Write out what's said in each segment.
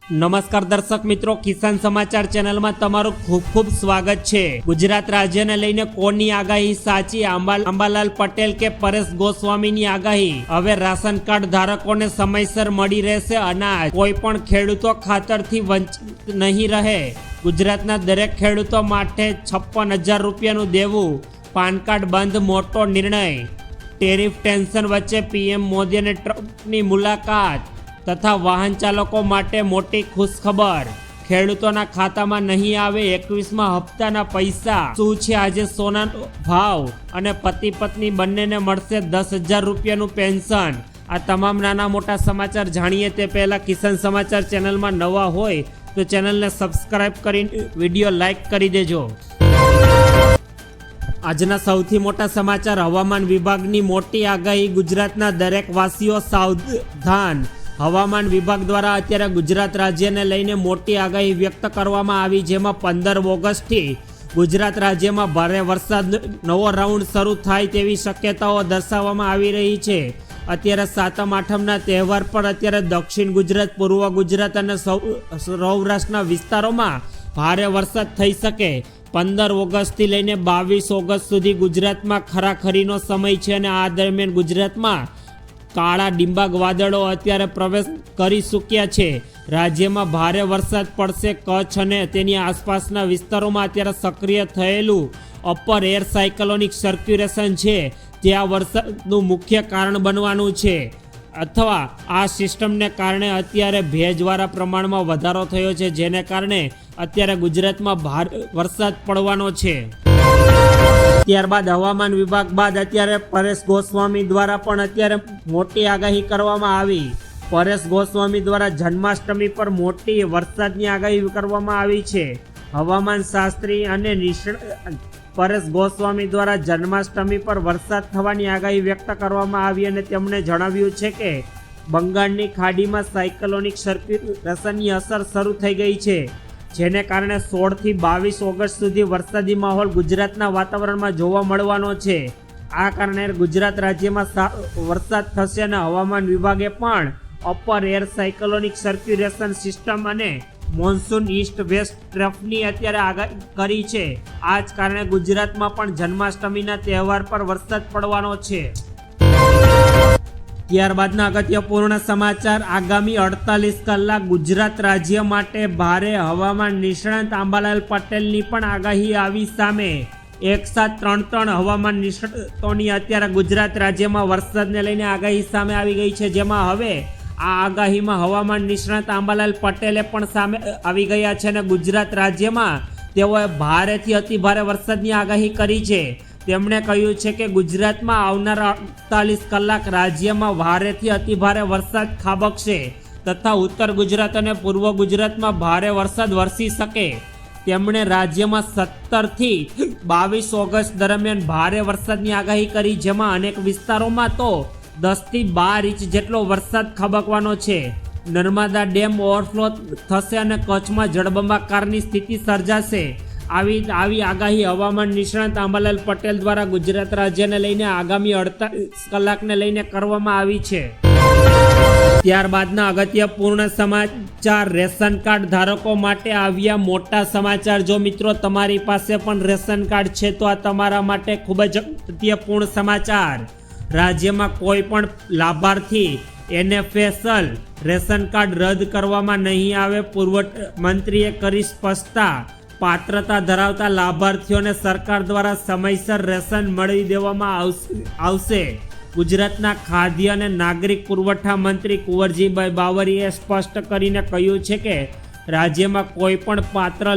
નમસ્કાર દર્શક મિત્રો, કિસાન સમાચાર ચેનલમાં તમારું ખૂબ ખૂબ સ્વાગત છે। ગુજરાત રાજ્યને લઈને કોની આગાહી સાચી? અંબાલાલ પટેલ કે પરેશ ગોસ્વામીની આગાહી? હવે રાશન કાર્ડ ધારકોને સમયસર મળી રહેશે અનાજ? કોઈ પણ ખેડૂતો ખાતરથી વંચિત નહીં રહે? ગુજરાતના દરેક ખેડૂતો માટે 56,000 રૂપિયાનું દેવું? પાન કાર્ડ બંધ મોટો નિર્ણય? ટેરિફ ટેન્શન વચ્ચે પીએમ મોદી અને ટ્રમ્પની મુલાકાત તથા વાહન ચાલકો માટે મોટી ખુશખબર। ખેડૂતોના ખાતામાં નહીં આવે 21મા હપ્તાના પૈસા। શું છે આજે સોનાનો ભાવ? અને પતિ પત્ની બંનેને મળશે 10,000 રૂપિયાનું પેન્શન। આ તમામ નાના મોટા સમાચાર જાણીએ તે પહેલા કિસાન સમાચાર ચેનલમાં નવા હોય તો ચેનલને સબસ્ક્રાઇબ કરીને વિડીયો લાઈક કરી દેજો। આજના સૌથી મોટા સમાચાર। હવામાન વિભાગની મોટી આગાહી, ગુજરાતના દરેક વાસીઓ સાવધાન। હવામાન વિભાગ દ્વારા અત્યારે ગુજરાત રાજ્યને લઈને મોટી આગાહી વ્યક્ત કરવામાં આવી, જેમાં 15 ઓગસ્ટથી ગુજરાત રાજ્યમાં ભારે વરસાદ નવો રાઉન્ડ શરૂ થાય તેવી શક્યતાઓ દર્શાવવામાં આવી રહી છે। અત્યારે સાતમ આઠમના તહેવાર પર અત્યારે દક્ષિણ ગુજરાત, પૂર્વ ગુજરાત અને સૌરાષ્ટ્રના વિસ્તારોમાં ભારે વરસાદ થઈ શકે। 15 ઓગસ્ટથી લઈને 22 ઓગસ્ટ સુધી ગુજરાતમાં ખરાખરીનો સમય છે અને આ દરમિયાન ગુજરાતમાં કાળા ડિંબાગ વાદળો અત્યારે પ્રવેશ કરી ચૂક્યા છે। રાજ્યમાં ભારે વરસાદ પડશે। કચ્છ અને તેની આસપાસના વિસ્તારોમાં અત્યારે સક્રિય થયેલું અપર એર સાયક્લોનિક સર્ક્યુલેશન છે જે આ વરસાદનું મુખ્ય કારણ બનવાનું છે, અથવા આ સિસ્ટમને કારણે અત્યારે ભેજવાળા પ્રમાણમાં વધારો થયો છે, જેને કારણે અત્યારે ગુજરાતમાં ભારે વરસાદ પડવાનો છે। ત્યારબાદ હવામાન વિભાગ બાદ અત્યારે પરેશ ગોસ્વામી દ્વારા પણ અત્યારે મોટી આગાહી કરવામાં આવી। પરેશ ગોસ્વામી દ્વારા જન્માષ્ટમી પર મોટી વરસાદની આગાહી કરવામાં આવી છે। હવામાન શાસ્ત્રી અને નિષ્ણાત પરેશ ગોસ્વામી દ્વારા જન્માષ્ટમી પર વરસાદ થવાની આગાહી વ્યક્ત કરવામાં આવી અને તેમણે જણાવ્યું છે કે બંગાળની ખાડીમાં સાયક્લોનિક સર્ક્યુલેશનની અસર શરૂ થઈ ગઈ છે, જેને કારણે 16 થી 22 ઓગસ્ટ સુધી વરસાદી માહોલ ગુજરાતના વાતાવરણમાં જોવા મળવાનો છે। આ કારણે ગુજરાત રાજ્યમાં વરસાદ થશે અને હવામાન વિભાગે પણ upper air cyclonic circulation system અને મોન્સૂન ઈસ્ટ વેસ્ટ ટ્રફની અત્યારે આગાહી કરી છે। આ જ કારણે ગુજરાતમાં પણ જન્માષ્ટમીના તહેવાર પર વરસાદ પડવાનો છે। ત્યારબાદના અગત્યપૂર્ણ સમાચાર। આગામી 48 કલાક ગુજરાત રાજ્ય માટે ભારે। હવામાન નિષ્ણાત અંબાલાલ પટેલની પણ આગાહી આવી સામે। એક સાથ ત્રણ હવામાન નિષ્ણાતોની અત્યારે ગુજરાત રાજ્યમાં વરસાદને લઈને આગાહી સામે આવી ગઈ છે, જેમાં હવે આ આગાહીમાં હવામાન નિષ્ણાત અંબાલાલ પટેલે પણ સામે આવી ગયા છે અને ગુજરાત રાજ્યમાં તેઓએ ભારેથી અતિ ભારે વરસાદની આગાહી કરી છે। તેમણે કહ્યું છે કે ગુજરાતમાં આવનારા 48 કલાક રાજ્યમાં ભારેથી અતિ ભારે વરસાદ ખાબકશે તથા ઉત્તર ગુજરાત અને પૂર્વ ગુજરાતમાં ભારે વરસાદ વરસી શકે। તેમણે રાજ્યમાં 17 થી 22 ઓગસ્ટ દરમિયાન ભારે વરસાદની આગાહી કરી, જેમાં અનેક વિસ્તારોમાં તો 10 થી 12 ઇંચ જેટલો વરસાદ ખાબકવાનો છે। નર્મદા ડેમ ઓવરફ્લો થશે અને કચ્છમાં જળબંબાકારની સ્થિતિ સર્જાશે। આવી આગાહી હવામાન નિષ્ણાત અંબાલાલ પટેલ દ્વારા ગુજરાત રાજ્યને લઈને આગામી 48 કલાકને લઈને કરવામાં આવી છે। ત્યારબાદના અગત્યપૂર્ણ સમાચાર। રેશન કાર્ડ ધારકો માટે આવ્યા મોટા સમાચાર। જો મિત્રો તમારી પાસે પણ રેશન કાર્ડ છે તો આ તમારા માટે ખૂબ જ અગત્યપૂર્ણ સમાચાર। રાજ્યમાં કોઈ પણ લાભાર્થી NFSL રેશન કાર્ડ રદ કરવામાં નહીં આવે। પુરવઠા મંત્રીએ કરી સ્પષ્ટતા। પાત્રતા ધરાવતા લાભાર્થીઓને સરકાર દ્વારા સમયસર રેશન મળી દેવામાં આવશે। ગુજરાતના ખાદ્ય અને નાગરિક પુરવઠા મંત્રી કુંવરજીભાઈ બાવળીએ સ્પષ્ટ કરીને કહ્યું છે કે રાજ્યમાં કોઈ પણ પાત્ર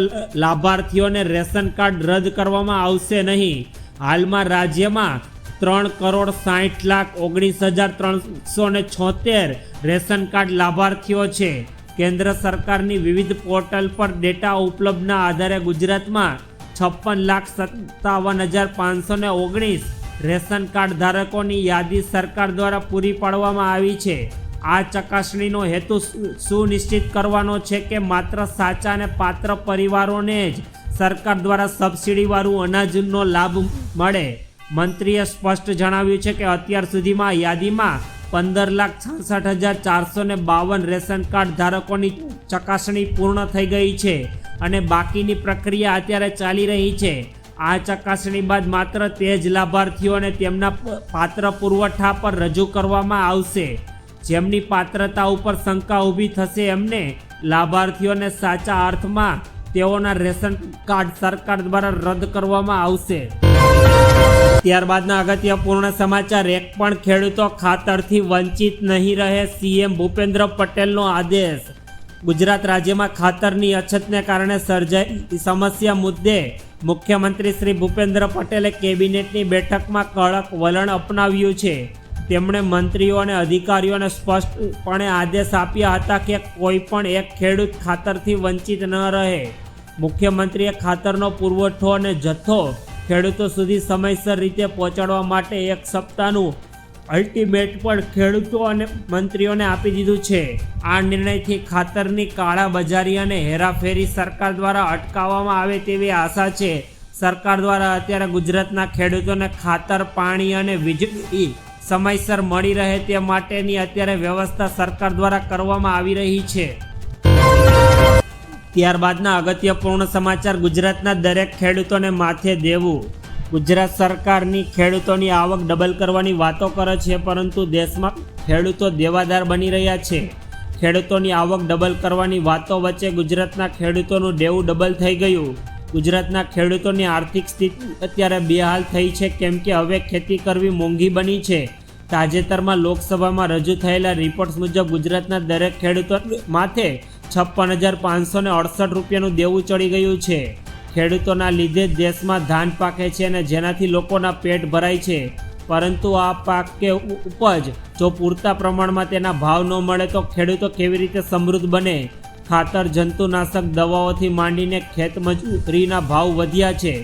લાભાર્થીઓને રેશન કાર્ડ રદ કરવામાં આવશે નહીં। હાલમાં રાજ્યમાં 3,60,19,376 રેશન કાર્ડ લાભાર્થીઓ છે। કેન્દ્ર સરકારની વિવિધ પોર્ટલ પર ડેટા ઉપલબ્ધના આધારે ગુજરાતમાં 56,57,519 રેશન કાર્ડ ધારકોની યાદી સરકાર દ્વારા પૂરી પાડવામાં આવી છે। આ ચકાસણીનો હેતુ સુનિશ્ચિત કરવાનો છે કે માત્ર સાચા અને પાત્ર પરિવારોને જ સરકાર દ્વારા સબસિડીવાળું અનાજનો લાભ મળે। મંત્રીએ સ્પષ્ટ જણાવ્યું છે કે અત્યાર સુધીમાં યાદીમાં 15,66,452 રેશન કાર્ડ ધારકોની ચકાસણી પૂર્ણ થઈ ગઈ છે અને બાકીની પ્રક્રિયા અત્યારે ચાલી રહી છે. આ ચકાસણી બાદ માત્ર તે જ લાભાર્થીઓને તેમના પાત્ર પુરવઠા પર રજૂ કરવામાં આવશે. જેમની પાત્રતા ઉપર શંકા ઊભી થશે એમને લાભાર્થીઓને સાચા અર્થમાં તેઓના રેશન કાર્ડ સરકાર દ્વારા રદ કરવામાં આવશે. ત્યારબાદના અગત્યપૂર્ણ સમાચાર. એક પણ ખેડૂતો ખાતરથી વંચિત નહીં રહે, સીએમ ભૂપેન્દ્ર પટેલનો આદેશ. ગુજરાત રાજ્યમાં ખાતરની અછતને કારણે સર્જાયેલી સમસ્યા મુદ્દે મુખ્યમંત્રી શ્રી ભૂપેન્દ્ર પટેલે કેબિનેટની બેઠકમાં કડક વલણ અપનાવ્યું છે. તેમણે મંત્રીઓ અને અધિકારીઓને સ્પષ્ટપણે આદેશ આપ્યા હતા કે કોઈ પણ એક ખેડૂત ખાતરથી વંચિત ન રહે. મુખ્યમંત્રીએ ખાતરનો પુરવઠો અને જથ્થો ખેડૂતો સુધી સમયસર રીતે પહોંચાડવા માટે એક સપ્તાહનું અલ્ટિમેટ પણ ખેડૂતો અને મંત્રીઓને આપી દીધું છે. આ નિર્ણયથી ખાતરની કાળાબજારી અને હેરાફેરી સરકાર દ્વારા અટકાવવામાં આવે તેવી આશા છે. સરકાર દ્વારા અત્યારે ગુજરાતના ખેડૂતોને ખાતર, પાણી અને વીજળી સમયસર મળી રહે તે માટેની અત્યારે વ્યવસ્થા સરકાર દ્વારા કરવામાં આવી રહી છે. ત્યારબાદના અગત્યપૂર્ણ સમાચાર. ગુજરાતના દરેક ખેડૂતોને માથે દેવું. ગુજરાત સરકારની ખેડૂતોની આવક ડબલ કરવાની વાતો કરે છે, પરંતુ દેશમાં ખેડૂતો દેવાદાર બની રહ્યા છે. ખેડૂતોની આવક ડબલ કરવાની વાતો વચ્ચે ગુજરાતના ખેડૂતોનું દેવું ડબલ થઈ ગયું. ગુજરાતના ખેડૂતોની આર્થિક સ્થિતિ અત્યારે બેહાલ થઈ છે, કેમ કે હવે ખેતી કરવી મોંઘી બની છે. તાજેતરમાં લોકસભામાં રજૂ થયેલા રિપોર્ટ્સ મુજબ ગુજરાતના દરેક ખેડૂતો માથે 56,568 રૂપિયાનું દેવું ચડી ગયું છે. ખેડૂતોના લીધે જ દેશમાં ધાન પાકે છે અને જેનાથી લોકોના પેટ ભરાય છે. પરંતુ આ પાક કે ઉપજ જો પૂરતા પ્રમાણમાં તેના ભાવ ન મળે તો ખેડૂતો કેવી રીતે સમૃદ્ધ બને? ખાતર, જંતુનાશક દવાઓથી માંડીને ખેતમજૂરીના ભાવ વધ્યા છે.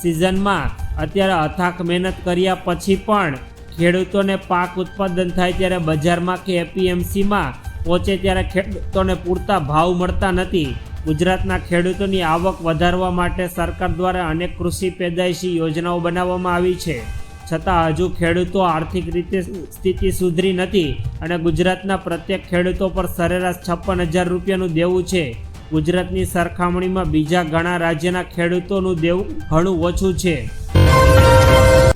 સિઝનમાં અત્યારે અથાક મહેનત કર્યા પછી પણ ખેડૂતોને પાક ઉત્પાદન થાય ત્યારે બજારમાં કે એપીએમસીમાં પહોંચે ત્યારે ખેડૂતોને પૂરતા ભાવ મળતા નથી. ગુજરાતના ખેડૂતોની આવક વધારવા માટે સરકાર દ્વારા અનેક કૃષિ પેદાઈશી યોજનાઓ બનાવવામાં આવી છે, છતાં હજુ ખેડૂતો આર્થિક રીતે સ્થિતિ સુધરી નથી અને ગુજરાતના પ્રત્યેક ખેડૂતો પર સરેરાશ 56,000 રૂપિયાનું દેવું છે. ગુજરાતની સરખામણીમાં બીજા ઘણા રાજ્યના ખેડૂતોનું દેવું ઘણું ઓછું છે.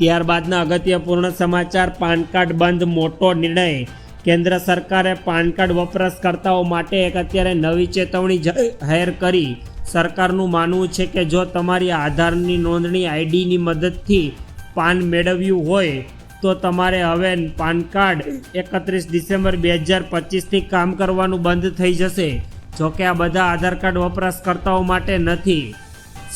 ત્યારબાદના અગત્યપૂર્ણ સમાચાર. પાન કાર્ડ બંધ, મોટો નિર્ણય. કેન્દ્ર સરકારે પાન કાર્ડ વપરાશકર્તાઓ માટે એક અત્યારે નવી ચેતવણી જાહેર કરી. સરકારનું માનવું છે કે જો તમારી આધારની નોંધણી આઈડીની મદદથી પાન મેળવ્યું હોય તો તમારે હવે પાન કાર્ડ 31 ડિસેમ્બર 2025થી કામ કરવાનું બંધ થઈ જશે. જોકે આ બધા આધાર કાર્ડ વપરાશકર્તાઓ માટે નથી.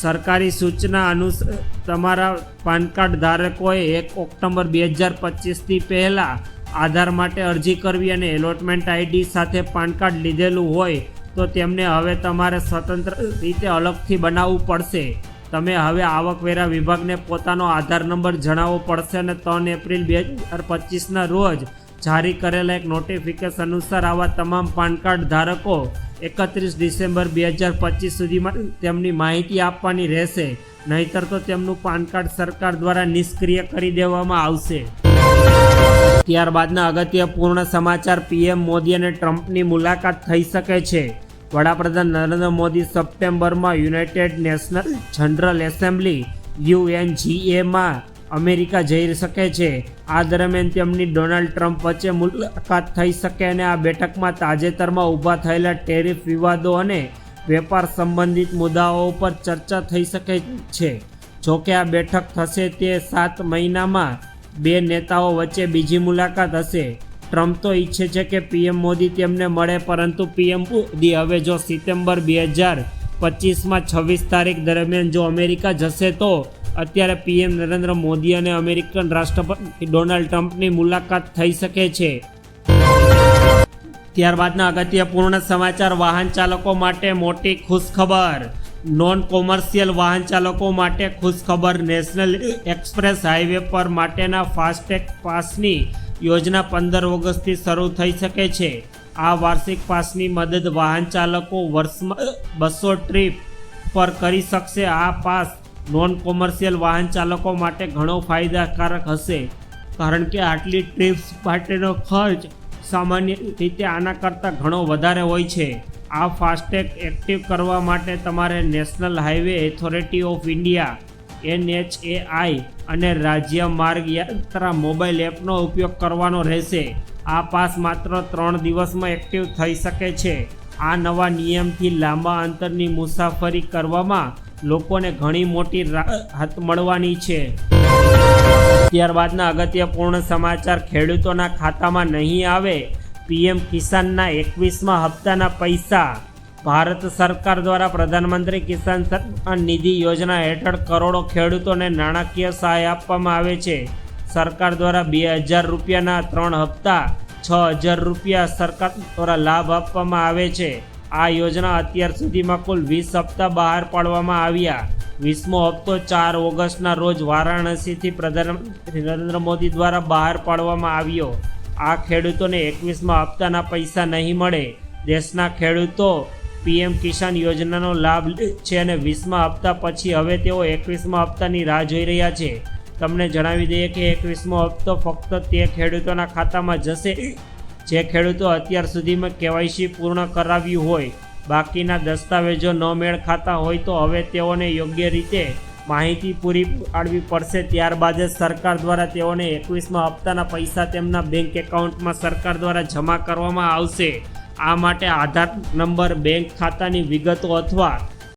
સરકારી સૂચના અનુસાર તમારા પાન કાર્ડ ધારકોએ 1 ઓક્ટોબર 2025થી પહેલાં આધાર માટે અરજી કરવી અને એલોટમેન્ટ આઈડી સાથે પાન કાર્ડ લીધેલું હોય તો તેમને હવે તમારે સ્વતંત્ર રીતે અલગથી બનાવવું પડશે. તમે હવે આવકવેરા વિભાગને પોતાનો આધાર નંબર જણાવવો પડશે અને 3 એપ્રિલ 2025ના રોજ જારી કરેલા એક નોટિફિકેશન અનુસાર આવા તમામ પાન કાર્ડ ધારકો 31 ડિસેમ્બર 2025 સુધીમાં તેમની માહિતી આપવાની રહેશે, નહીંતર તો તેમનું પાન કાર્ડ સરકાર દ્વારા નિષ્ક્રિય કરી દેવામાં આવશે. ત્યારબાદના અગત્યપૂર્ણ સમાચાર. પીએમ મોદી અને ટ્રમ્પની મુલાકાત થઈ શકે છે. વડાપ્રધાન નરેન્દ્ર મોદી સપ્ટેમ્બરમાં યુનાઇટેડ નેશનલ જનરલ એસેમ્બલી UNGAમાં અમેરિકા જઈ શકે છે. આ દરમિયાન તેમની ડોનાલ્ડ ટ્રમ્પ વચ્ચે મુલાકાત થઈ શકે અને આ બેઠકમાં તાજેતરમાં ઊભા થયેલા ટેરિફ વિવાદો અને વેપાર સંબંધિત મુદ્દાઓ પર ચર્ચા થઈ શકે છે. જોકે આ બેઠક થશે તે 7 મહિનામાં 2 નેતાઓ વચ્ચે બીજી મુલાકાત હશે. ટ્રમ્પ તો ઈચ્છે છે કે પીએમ મોદી તેમને મળે, પરંતુ પીએમ મોદી હવે જો સપ્ટેમ્બર 2025માં 26 તારીખ દરમિયાન જો અમેરિકા જશે તો અત્યારે પીએમ નરેન્દ્ર મોદી અને અમેરિકન રાષ્ટ્રપતિ ડોનાલ્ડ ટ્રમ્પની મુલાકાત થઈ શકે છે. ત્યારબાદના અગત્યપૂર્ણ સમાચાર. વાહન ચાલકો માટે મોટી ખુશખબર. નોન કોમર્શિયલ વાહન ચાલકો માટે ખુશખબર. નેશનલ એક્સપ્રેસ હાઈવે પર માટેના ફાસ્ટેગ પાસની યોજના 15 ઓગસ્ટથી શરૂ થઈ શકે છે. આ વાર્ષિક પાસની મદદ વાહન ચાલકો વર્ષમાં 200 ટ્રીપ પર કરી શકશે. આ પાસ નોન કોમર્શિયલ વાહન ચાલકો માટે ઘણો ફાયદાકારક હશે. કારણ કે આટલી ટ્રીપ્સ માટેનો ખર્ચ સામાન્ય રીતે આના કરતાં ઘણો વધારે હોય છે. આ ફાસ્ટેગ એક્ટિવ કરવા માટે તમારે national highway authority of India NHAI અને રાજ્ય માર્ગ યાત્રા મોબાઈલ એપનો ઉપયોગ કરવાનો રહેશે. આ પાસ માત્ર 3 દિવસમાં એક્ટિવ થઈ શકે છે. આ નવા નિયમથી લાંબા અંતરની મુસાફરી કરવામાં લોકોને ઘણી મોટી રાહત મળવાની છે. ત્યારબાદના અગત્યપૂર્ણ સમાચાર, ખેડૂતોના ખાતામાં નહીં આવે PM કિસાનના 21મા હપ્તાના પૈસા. ભારત સરકાર દ્વારા પ્રધાનમંત્રી કિસાન સન્માન નિધિ યોજના હેઠળ કરોડો ખેડૂતોને નાણાકીય સહાય આપવામાં આવે છે. સરકાર દ્વારા 2000 રૂપિયાના 3 હપ્તા 6000 રૂપિયા સરકાર દ્વારા લાભ આપવામાં આવે છે. આ યોજના અત્યાર સુધીમાં કુલ 20 હપ્તા બહાર પાડવામાં આવ્યા. 20મો હપ્તો 4 ઓગસ્ટના રોજ વારાણસીથી પ્રધાનમંત્રી નરેન્દ્ર મોદી દ્વારા બહાર પાડવામાં આવ્યો. આ ખેડૂતોને 21મા હપ્તાના પૈસા નહીં મળે. દેશના ખેડૂતો PM કિસાન યોજનાનો લાભ લે છે અને 20મા હપ્તા પછી હવે તેઓ 21મા હપ્તાની રાહ જોઈ રહ્યા છે. તમને જણાવી દઈએ કે 21મો હપ્તો ફક્ત તે ખેડૂતોના ખાતામાં જશે જે ખેડૂતો અત્યાર સુધીમાં KYC પૂર્ણ કરાવ્યું હોય. બાકીના દસ્તાવેજો ન મેળ ખાતા હોય તો હવે તેઓને યોગ્ય રીતે માહિતી પૂરી પાડવી પડશે. ત્યારબાદ જ સરકાર દ્વારા તેઓને 21મા હપ્તાના પૈસા તેમના બેંક એકાઉન્ટમાં સરકાર દ્વારા જમા કરવામાં આવશે. આ માટે આધાર નંબર, બેંક ખાતાની વિગતો અથવા